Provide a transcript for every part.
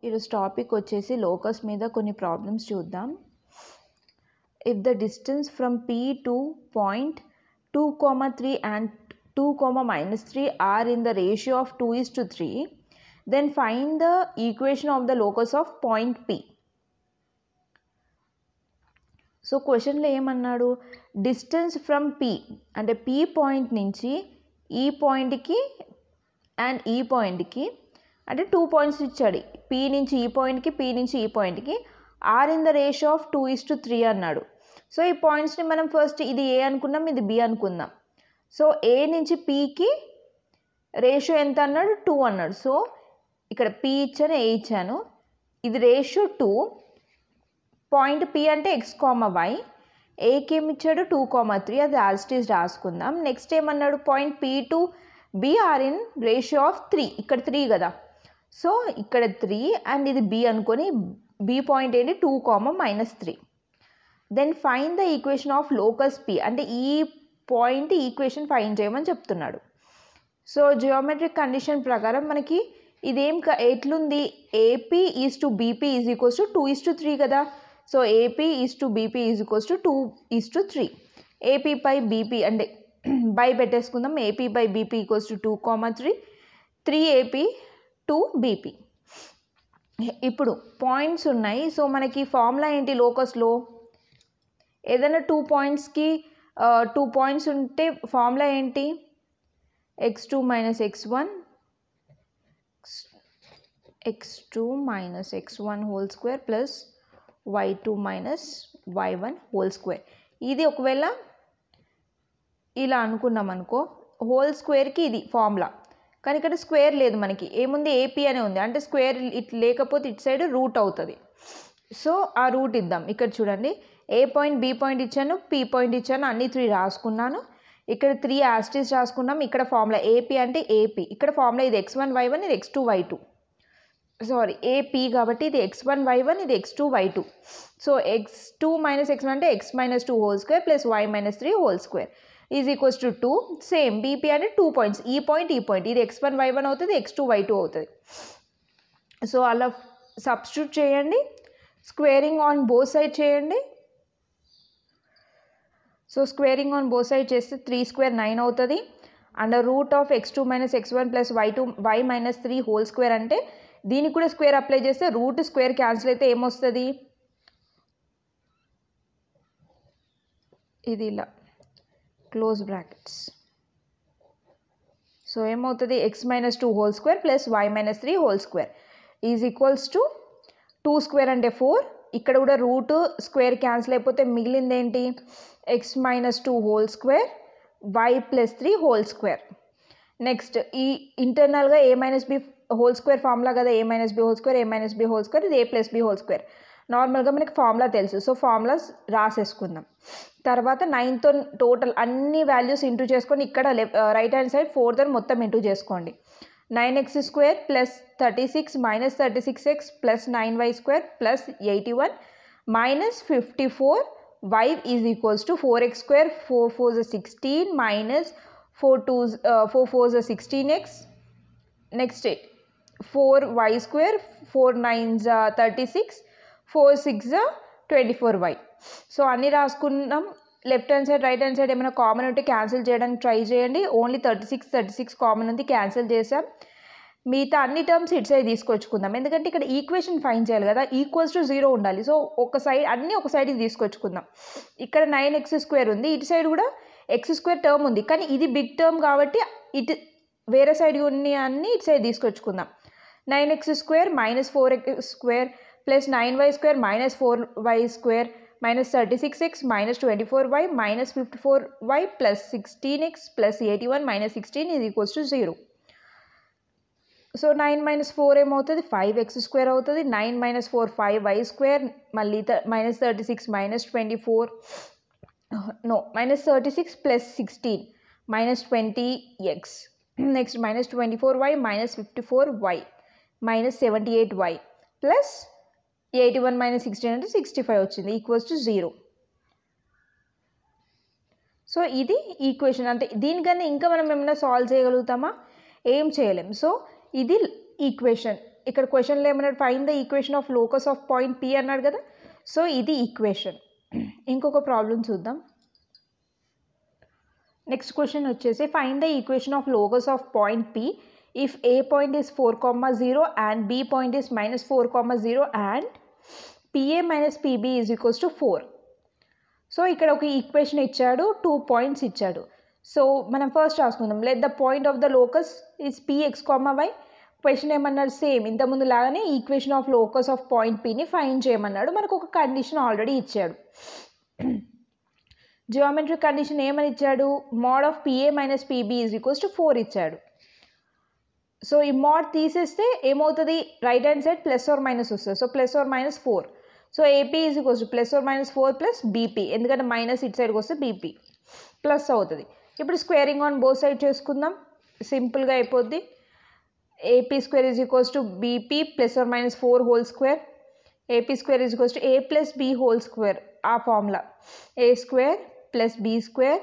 ఈరోజు టాపిక్ వచ్చేసి లోకస్ మీద కొన్ని ప్రాబ్లమ్స్ చూద్దాం. If the distance from P to point 2, 3 and 2, -3 are in the ratio of 2:3, then find the equation of the locus of point P. So క్వశ్చన్లో ఏమన్నాడు, distance from P అంటే P point నుంచి ఈ పాయింట్కి and ఈ పాయింట్కి అంటే 2 పాయింట్స్ ఇచ్చాడు. P నుంచి ఈ పాయింట్కి, P నుంచి ఈ పాయింట్కి are in the ratio of 2:3 అన్నాడు. సో ఈ పాయింట్స్ని మనం ఫస్ట్ ఇది ఏ అనుకున్నాం, ఇది బి అనుకుందాం. సో ఏ నుంచి పీకి రేషియో ఎంత అన్నాడు, 2 అన్నాడు. సో ఇక్కడ P ఇచ్చాను, ఏ ఇచ్చాను, ఇది రేషియో 2. పాయింట్ P అంటే x, y, ఏకి ఏమి ఇచ్చాడు 2, 3, అది యాజ్ ఇట్ ఈజ్ రాసుకుందాం. నెక్స్ట్ ఏమన్నాడు, point P to B are in ratio of 3, ఇక్కడ 3 కదా. సో ఇక్కడ 3 అండ్ ఇది B అనుకొని B పాయింట్ ఏంటి 2, -3. Then find the equation of locus P అంటే ఈ పాయింట్ ఈక్వేషన్ ఫైండ్ చేయమని చెప్తున్నాడు. సో జియోమెట్రిక్ కండిషన్ ప్రకారం మనకి ఇదేం ఎట్లుంది, AP is to BP is equals to 2:3 కదా. So AP is to BP is equals to 2:3. AP by BP అంటే బై పెట్టేసుకుందాం. AP by BP equals to 2, 3, 3AP to BP. ఇప్పుడు పాయింట్స్ ఉన్నాయి. So మనకి ఫార్ములా ఏంటి లోకస్లో, ఏదైనా 2 పాయింట్స్కి 2 పాయింట్స్ ఉంటే formula ఏంటి, x2 - x1 whole square plus y2 - y1 whole square. ఇది ఒకవేళ ఇలా అనుకున్నాం అనుకో, హోల్ స్క్వేర్కి ఇది ఫార్ములా, కానీ ఇక్కడ స్క్వేర్ లేదు, మనకి ఏముంది AP అనే ఉంది, అంటే స్క్వేర్ ఇట్ లేకపోతే ఇటు సైడ్ రూట్ అవుతుంది. సో ఆ రూట్ ఇద్దాం. ఇక్కడ చూడండి, ఏ పాయింట్ B పాయింట్ ఇచ్చాను, P పాయింట్ ఇచ్చాను, అన్ని 3 రాసుకున్నాను. ఇక్కడ 3 యాస్టీస్ రాసుకున్నాం. ఇక్కడ ఫార్ములా AP అంటే AP, ఇక్కడ ఫార్ములా ఇది x1 y1, ఇది x2 y2. సారీ AP కాబట్టి ఇది x1 y1, ఇది x2 y2. So x2 - x1 అంటే x - 2 whole square plus y - 3 whole square is equals to 2. Same BP అంటే 2 పాయింట్స్, ఈ పాయింట్ ఈ పాయింట్, ఇది x1 y1 అవుతుంది, x2 y2 అవుతుంది. సో అలా సబ్స్టిట్యూట్ చేయండి, స్క్వేరింగ్ ఆన్ బోత్ సైడ్ చేయండి. So squaring on both side చేస్తే 3² 9 అవుతుంది. Under root of x2 - x1 plus y - 3 whole square అంటే దీనికి కూడా స్క్వేర్ అప్లై చేస్తే రూట్ స్క్వేర్ క్యాన్సిల్ అయితే ఏమొస్తుంది, ఇది ఇలా క్లోజ్ బ్రాకెట్స్. సో ఏమవుతుంది, x - 2 whole square plus y - 3 whole square is equals to 2² అంటే 4. ఇక్కడ కూడా రూట్ స్క్వేర్ క్యాన్సిల్ అయిపోతే మిగిలింది ఏంటి, x - 2 whole square y + 3 whole square. Next ఈ ఇంటర్నల్గా a - b whole square formula కదా, a - b whole square, a - b whole square, ఇది a + b హోల్ స్క్వేర్. నార్మల్గా మనకి ఫార్ములా తెలుసు, సో ఫార్ములాస్ రాసేసుకుందాం. తర్వాత 9తో టోటల్ అన్ని వాల్యూస్ ఇంటూ చేసుకొని ఇక్కడ రైట్ హ్యాండ్ సైడ్ 4తో మొత్తం ఇంటూ చేసుకోండి. 9x² plus 36 - 36x plus 9y² plus 81 - 54y is equals to 4x², 4 4s 16 minus 4 4s 16x. Next 4y², 4 9s 36, 4 6s 24y. So అన్నీ రాసుకున్నాం. Left hand side right hand side ఏమైనా common ఉంటే cancel చేయడానికి try చేయండి. Only 36 common ఉంది, cancel చేసాం. మిగతా అన్ని టర్మ్స్ ఇటు సైడ్ తీసుకొచ్చుకుందాం, ఎందుకంటే ఇక్కడ ఈక్వేషన్ ఫైండ్ చేయాలి కదా, ఈక్వల్స్ టు 0 ఉండాలి. సో ఒక సైడ్ అన్నీ ఒక సైడ్కి తీసుకొచ్చుకుందాం. ఇక్కడ 9x² ఉంది, ఇటు సైడ్ కూడా x² టర్మ్ ఉంది, కానీ ఇది బిగ్ టర్మ్ కాబట్టి ఇటు వేరే సైడ్ ఉన్న అన్నీ ఇటు సైడ్ తీసుకొచ్చుకుందాం. 9x² - 4x² plus 9y² - 4y² minus 36x minus 24y minus 54y plus 16x plus 81 minus 16 is equals to 0. So 9 minus 4 ఏమవుతుంది, 5x² అవుతుంది. 9 minus 4 5y² మళ్ళీ minus 36 minus 24 minus 36 plus 16 minus 20x. Next minus 24y minus 54y minus 78y plus 81 minus 16 అంటే 65 వచ్చింది, equals to 0. So ఇది equation. అంటే దీనికన్నా ఇంకా మనం ఏమైనా సాల్వ్ చేయగలుగుతామా, ఏం చేయలేం. సో ఇది ఈక్వేషన్. ఇక్కడ క్వశ్చన్లో ఏమన్నాడు, find the equation of locus of point P అన్నాడు కదా. సో ఇది ఈక్వేషన్. ఇంకొక ప్రాబ్లం చూద్దాం. నెక్స్ట్ క్వశ్చన్ వచ్చేసి find the equation of locus of point P if A point is 4,0 and B point is -4,0 and PA minus PB is equals to 4. So ఇక్కడ ఒక equation ఇచ్చాడు, 2 points ఇచ్చాడు. So మనం first రాసుకుందాం. Let the point of the locus is P x, why. Question ఏమన్నాడు, same ఇంతకుముందు లాగానే equation of locus of point పిని ఫైండ్ చేయమన్నాడు. మనకు ఒక కండిషన్ ఆల్రెడీ ఇచ్చాడు. జియోమెట్రిక్ కండిషన్ ఏమని ఇచ్చాడు, mod of PA minus PB is equals to 4 ఇచ్చాడు. సో ఈ మోడ్ తీసేస్తే ఏమవుతుంది, right hand side plus or minus వస్తుంది. So plus or minus 4. So AP is equals to plus or minus 4 plus BP, ఎందుకంటే minus ఇటు సైడ్కి వస్తే BP plus అవుతుంది. ఇప్పుడు స్క్వేరింగ్ ఆన్ బోత్ సైడ్ చేసుకుందాం, సింపుల్గా అయిపోద్ది. AP square is equals to BP plus or minus 4 whole square. AP square is equals to A plus B whole square. ఆ formula A square plus B square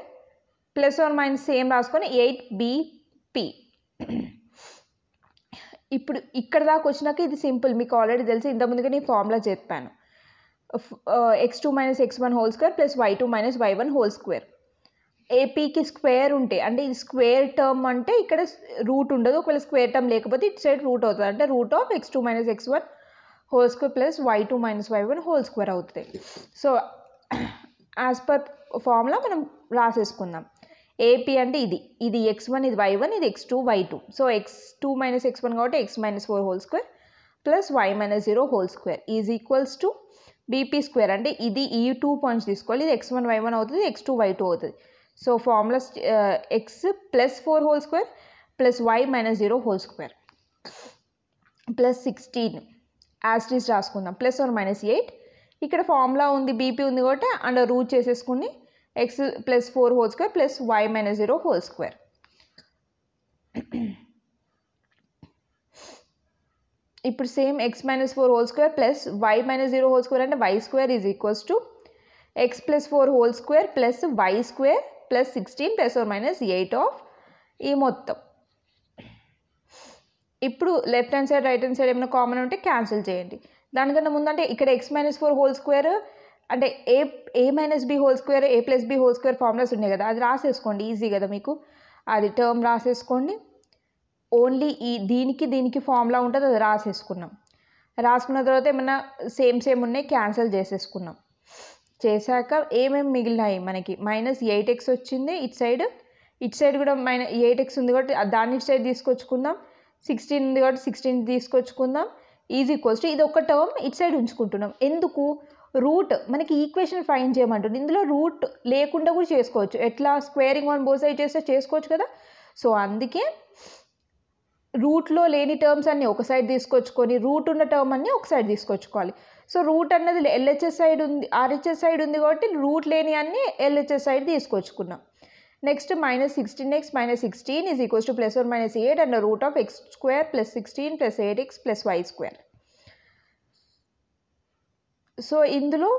plus or minus same రాసుకొని 8bp. ఇప్పుడు ఇక్కడ దాకా వచ్చినాక ఇది simple, మీకు already తెలిసి ఇంతకుముందుగా నేను ఫార్ములా చెప్పాను. x2 minus x1 whole square plus y2 minus y1 whole square. ఏపీకి స్క్వేర్ ఉంటే అంటే ఇది స్క్వేర్ టర్మ్ అంటే ఇక్కడ రూట్ ఉండదు. ఒకవేళ స్క్వేర్ టర్మ్ లేకపోతే ఇటు సైడ్ రూట్ అవుతుంది, అంటే root of x2 minus x1 whole square plus y2 minus y1 whole square అవుతుంది. సో యాజ్ పర్ ఫార్ములా మనం రాసేసుకుందాం. ఏపీ అంటే ఇది x1, ఇది y1, ఇది x2 y2. So x2 minus x1 కాబట్టి x minus 4 whole square plus y minus 0 whole square is equals to BP square. అంటే ఇది ఈ 2 పాయింట్స్ తీసుకోవాలి, ఇది x1 y1 అవుతుంది, x2 y2 అవుతుంది. So formula x plus 4 whole square plus y minus 0 whole square plus 16 as it is రాసుకుందాం, plus or minus 8. ఇక్కడ formula ఉంది, బీపీ ఉంది కాబట్టి అండర్ రూట్ చేసేసుకుని x plus 4 whole square plus y minus 0 whole square. ఇప్పుడు same x minus 4 whole square plus y minus 0 whole square అంటే y square is equals to x plus 4 whole square plus y square plus 16 plus or minus 8 of ఈ మొత్తం. ఇప్పుడు left hand side right hand side ఏమైనా common ఉంటే cancel చేయండి. దానికన్నా ముందంటే ఇక్కడ x మైనస్ 4 హోల్ స్క్వేర్ అంటే A minus B whole square, A plus B whole square formulas ఉన్నాయి కదా, అది రాసేసుకోండి ఈజీ కదా మీకు. అది టర్మ్ రాసేసుకోండి. ఓన్లీ దీనికి ఫార్ములా ఉంటుంది, అది రాసేసుకున్నాం. రాసుకున్న తర్వాత ఏమన్నా సేమ్ ఉన్నాయి క్యాన్సిల్ చేసేసుకున్నాం. చేశాక ఏమేమి మిగిలినాయి మనకి, మైనస్ 8x వచ్చింది ఇటు సైడ్ కూడా -8x ఉంది కాబట్టి దాన్ని ఇటు సైడ్ తీసుకొచ్చుకుందాం. 16 ఉంది కాబట్టి 16 తీసుకొచ్చుకుందాం. ఈజ్ ఈక్వల్స్ టు ఇది ఒక టర్మ్ ఇటు సైడ్ ఉంచుకుంటున్నాం. ఎందుకు, రూట్ మనకి ఈక్వేషన్ ఫైండ్ చేయమంటుంది. ఇందులో రూట్ లేకుండా కూడా చేసుకోవచ్చు. ఎట్లా, స్క్వేరింగ్ ఆన్ బోత్ సైడ్ చేస్తే చేసుకోవచ్చు కదా. సో అందుకే రూట్లో లేని టర్మ్స్ అన్నీ ఒక సైడ్ తీసుకొచ్చుకొని రూట్ ఉన్న టర్మ్ అన్నీ ఒక సైడ్ తీసుకొచ్చుకోవాలి. సో రూట్ అన్నది ఎల్హెచ్ఎస్ సైడ్ ఉంది, ఆర్హెచ్ఎస్ సైడ్ ఉంది కాబట్టి రూట్ లేని అన్నీ ఎల్హెచ్ఎస్ సైడ్ తీసుకొచ్చుకున్నాం. Next minus 16x minus 16 is equals to plus or minus 8 and root of x square plus 16 plus 8x plus y square. So ఇందులో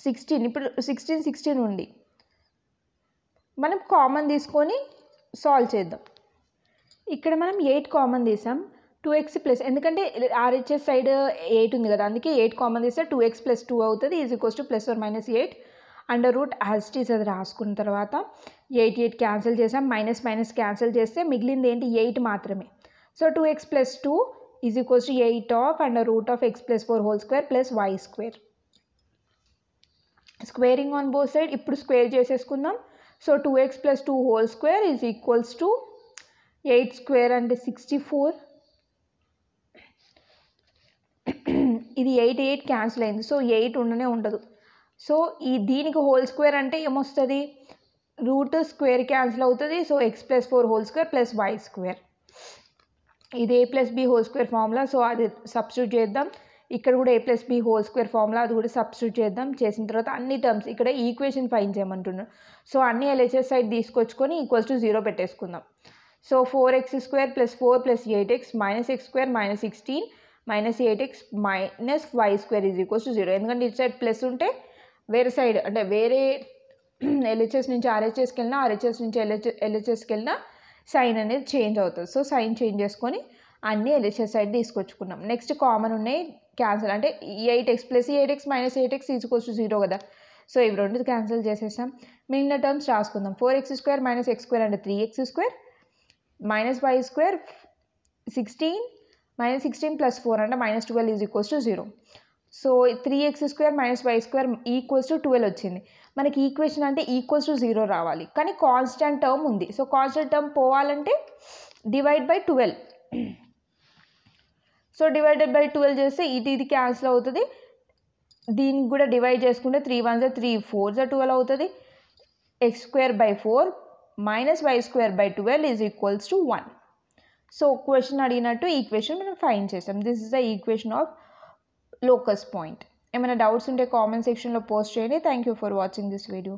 16 ఇప్పుడు 16 ఉంది, మనం కామన్ తీసుకొని సాల్వ్ చేద్దాం. ఇక్కడ మనం 8 కామన్ తీసాం, 2x ప్లస్, ఎందుకంటే ఆర్హెచ్ఎస్ సైడ్ 8 ఉంది కదా, అందుకే 8 కామన్ తీస్తే 2x ప్లస్ 2 అవుతుంది is equals to plus or minus 8 under root as it is. అది రాసుకున్న తర్వాత 8 క్యాన్సిల్ చేసాం, మైనస్ క్యాన్సిల్ చేస్తే మిగిలింది ఏంటి, 8 మాత్రమే. So 2x plus 2 is equals to 8 of under root of x plus 4 whole square plus y square. Squaring on both side ఇప్పుడు square చేసేసుకుందాం. So 2x plus 2 whole square is equals to 8 square అంటే 64. ఇది 8 cancel అయింది, so 8 ఉండనే ఉండదు. So దీనికి whole square అంటే ఏమొస్తుంది, రూట్ స్క్వేర్ క్యాన్సిల్ అవుతుంది. So x plus 4 whole square plus y square. ఇది a plus B whole square formula, so అది సబ్స్టిట్యూట్ చేద్దాం. ఇక్కడ కూడా a plus B whole square formula, అది కూడా సబ్స్టిట్యూట్ చేద్దాం. చేసిన తర్వాత అన్ని టర్మ్స్ ఇక్కడ ఈక్వేషన్ ఫైండ్ చేయమంటున్నాను. సో అన్ని ఎల్హెచ్ఎస్ సైడ్ తీసుకొచ్చుకొని ఈక్వల్స్ టు 0 పెట్టేసుకుందాం. So 4x square plus 4 plus 8x minus x square minus 16 minus 8x minus y square is equals to 0. ఎందుకంటే ఇటు సైడ్ ప్లస్ ఉంటే వేరే సైడ్ అంటే వేరే ఎల్హెచ్ఎస్ నుంచి ఆర్హెచ్ఎస్కి వెళ్ళినా, ఆర్హెచ్ఎస్ నుంచి ఎల్హెచ్ఎస్కి వెళ్ళినా సైన్ అనేది చేంజ్ అవుతుంది. సో సైన్ చేంజ్ చేసుకొని అన్నీ ఎల్హెచ్ఎస్ సైడ్ తీసుకొచ్చుకున్నాం. నెక్స్ట్ కామన్ ఉన్నాయి క్యాన్సిల్, అంటే 8x plus 8x minus 8x ఈజ్ఈక్వల్స్ to 0 కదా. సో ఇవి రెండు క్యాన్సిల్ చేసేసాం. మిగిలిన టర్మ్స్ రాసుకుందాం. 4x² మైనస్ x² అంటే 3x² minus y² 16 minus 16 plus 4 అంటే minus 12 is equals to 0. So 3x² minus y² equals to 12 వచ్చింది. మనకి ఈక్వేషన్ అంటే ఈక్వల్స్ టు 0 రావాలి, కానీ కాన్స్టెంట్ టర్మ్ ఉంది. సో కాన్స్టెంట్ టర్మ్ పోవాలంటే divide by 12. So divided by 12 చేస్తే ఇది క్యాన్సిల్ అవుతుంది. దీనికి కూడా డివైడ్ చేసుకుంటే 3 1 3 4 12 అవుతుంది. x²/4 minus y² by 12 is equals to 1. So question అడిగినట్టు ఈక్వేషన్ మనం ఫైండ్ చేసాం. This is the equation of locus point. ఏమైనా డౌట్స్ ఉంటే కామెంట్ సెక్షన్లో పోస్ట్ చేయండి. Thank you for watching this video.